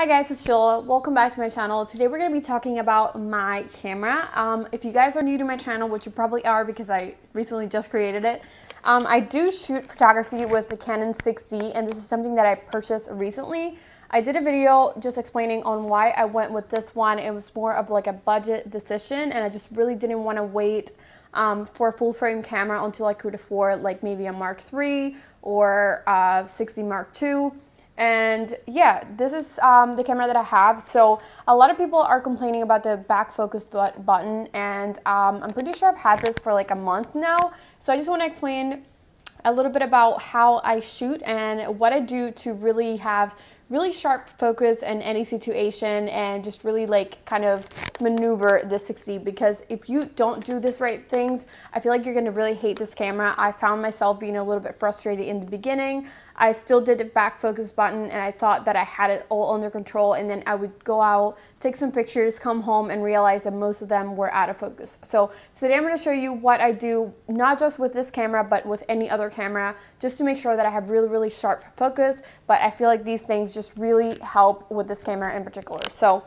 Hi guys, it's Sheila. Welcome back to my channel. Today we're going to be talking about my camera. If you guys are new to my channel, which you probably are because I recently just created it, I do shoot photography with the Canon 6D, and this is something that I purchased recently. I did a video just explaining on why I went with this one. It was more of like a budget decision, and I just really didn't want to wait for a full frame camera until I could afford like maybe a Mark III or a 60 Mark II. And yeah, this is the camera that I have. So a lot of people are complaining about the back focus button, and I'm pretty sure I've had this for like a month now. So I just want to explain a little bit about how I shoot and what I do to really have really sharp focus in any situation and just really like kind of maneuver the 60, because if you don't do this right things, I feel like you're going to really hate this camera. I found myself being a little bit frustrated in the beginning. I still did the back focus button and I thought that I had it all under control, and then I would go out, take some pictures, come home and realize that most of them were out of focus. So today I'm going to show you what I do, not just with this camera but with any other camera, just to make sure that I have really sharp focus. But I feel like these things just really help with this camera in particular. So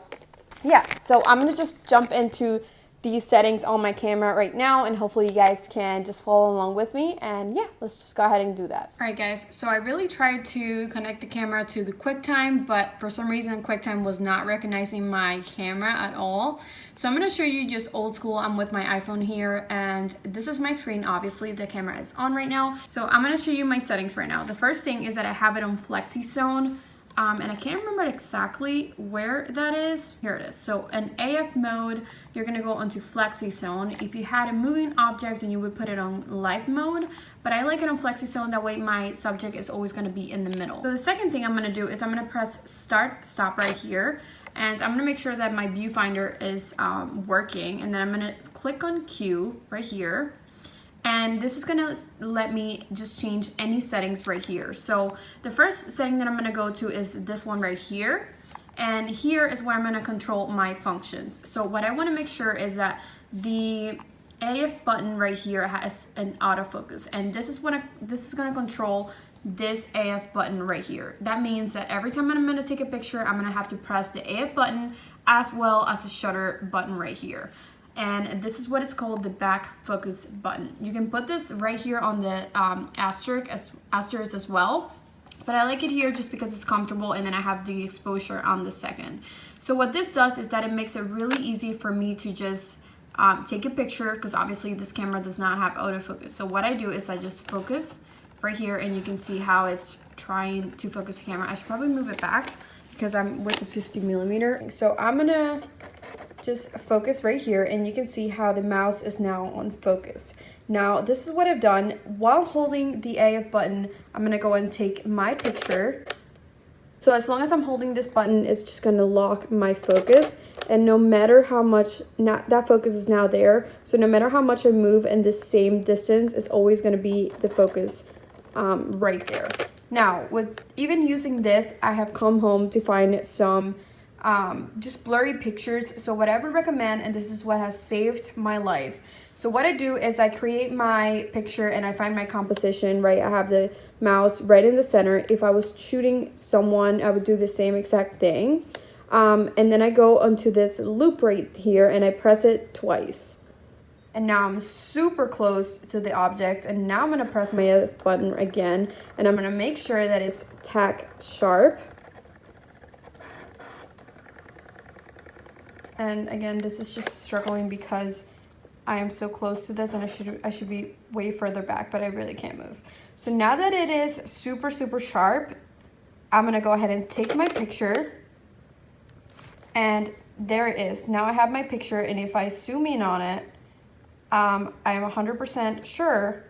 yeah, so I'm going to just jump into these settings on my camera right now, and hopefully you guys can just follow along with me. And yeah, let's just go ahead and do that. Alright guys, so I really tried to connect the camera to the QuickTime, but for some reason QuickTime was not recognizing my camera at all. So I'm going to show you just old school. I'm with my iPhone here, and this is my screen. Obviously the camera is on right now. So I'm going to show you my settings right now. The first thing is that I have it on Flexi Zone. And I can't remember exactly where that is. Here it is. So in AF mode, you're gonna go onto Flexi Zone. If you had a moving object, then you would put it on live mode, but I like it on Flexi Zone. That way my subject is always gonna be in the middle. So the second thing I'm gonna do is I'm gonna press start, stop right here. And I'm gonna make sure that my viewfinder is working. And then I'm gonna click on Q right here. And this is gonna let me just change any settings right here. So the first setting that I'm gonna go to is this one right here. And here is where I'm gonna control my functions. So what I wanna make sure is that the AF button right here has an autofocus. And this is gonna control this AF button right here. That means that every time I'm gonna take a picture, I'm gonna have to press the AF button as well as the shutter button right here. And this is what it's called, the back focus button. You can put this right here on the asterisk as well, but I like it here just because it's comfortable, and then I have the exposure on the second. So what this does is that it makes it really easy for me to just take a picture, because obviously this camera does not have autofocus. So what I do is I just focus right here, and you can see how it's trying to focus the camera. I should probably move it back because I'm with the 50mm. So I'm gonna just focus right here, and you can see how the mouse is now on focus. Now this is what I've done. While holding the AF button, I'm gonna go and take my picture. So as long as I'm holding this button, it's just gonna lock my focus, and no matter how much, that focus is now there, so no matter how much I move in the same distance, it's always gonna be the focus right there. Now with even using this, I have come home to find some just blurry pictures. So what I would recommend, and this is what has saved my life. So what I do is I create my picture and I find my composition, right? I have the mouse right in the center. If I was shooting someone, I would do the same exact thing. And then I go onto this loop right here and I press it twice. And now I'm super close to the object, and now I'm gonna press my F button again, and I'm gonna make sure that it's tack sharp. And again, this is just struggling because I am so close to this, and I should be way further back, but I really can't move. So now that it is super sharp, I'm gonna go ahead and take my picture, and there it is. Now I have my picture, and if I zoom in on it, I am 100% sure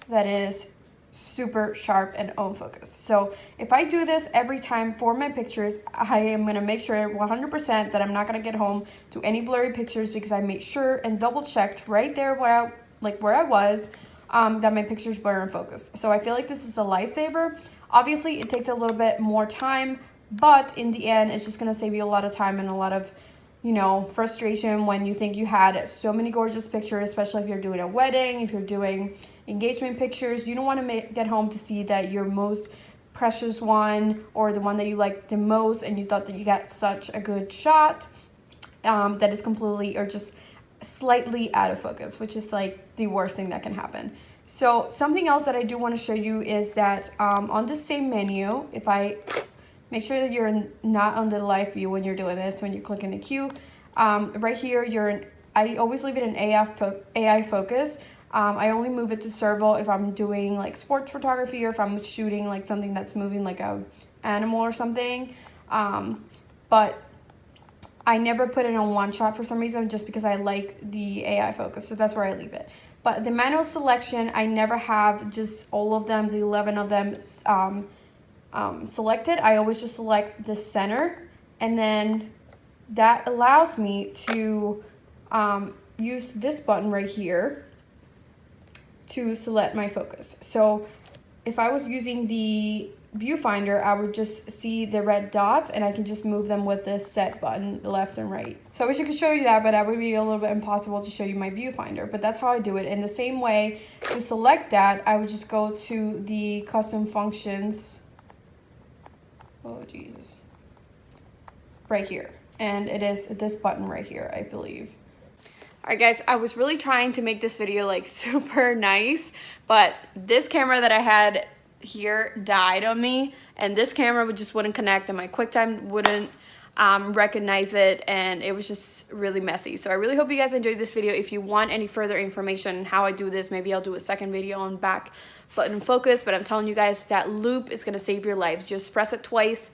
that it is super sharp and on focus. So if I do this every time for my pictures, I am going to make sure 100% that I'm not going to get home to any blurry pictures, because I made sure and double checked right there where I was that my pictures were in focus. So I feel like this is a lifesaver. Obviously it takes a little bit more time, but in the end it's just going to save you a lot of time and a lot of, you know, frustration when you think you had so many gorgeous pictures, especially if you're doing a wedding, if you're doing engagement pictures. You don't want to get home to see that your most precious one or the one that you like the most and you thought that you got such a good shot that is completely or just slightly out of focus, which is like the worst thing that can happen. So something else that I do want to show you is that on the same menu, if I make sure that you're not on the live view when you're doing this, when you're clicking the Q, right here, I always leave it in AI focus. I only move it to servo if I'm doing like sports photography or if I'm shooting like something that's moving like a animal or something. But I never put it on one shot for some reason, just because I like the AI focus. So that's where I leave it. But the manual selection, I never have just all of them, the 11 of them selected. I always just select the center, and then that allows me to use this button right here to select my focus. So if I was using the viewfinder, I would just see the red dots and I can just move them with this set button left and right. So I wish I could show you that, but that would be a little bit impossible to show you my viewfinder, but that's how I do it. In the same way, to select that, I would just go to the custom functions. Oh Jesus. Right here. And it is this button right here, I believe. Alright guys, I was really trying to make this video like super nice, but this camera that I had here died on me, and this camera just wouldn't connect, and my QuickTime wouldn't recognize it, and it was just really messy. So I really hope you guys enjoyed this video. If you want any further information on how I do this, maybe I'll do a second video on back button focus, but I'm telling you guys, that loop is going to save your life. Just press it twice,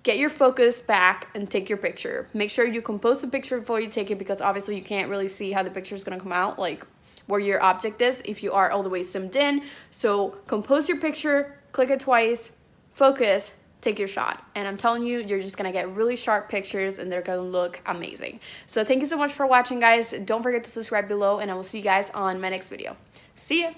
get your focus back, and take your picture. Make sure you compose the picture before you take it, because obviously you can't really see how the picture is going to come out, like where your object is if you are all the way zoomed in. So compose your picture, click it twice, focus, take your shot, and I'm telling you, you're just gonna get really sharp pictures and they're gonna look amazing. So thank you so much for watching, guys. Don't forget to subscribe below, and I will see you guys on my next video. See ya.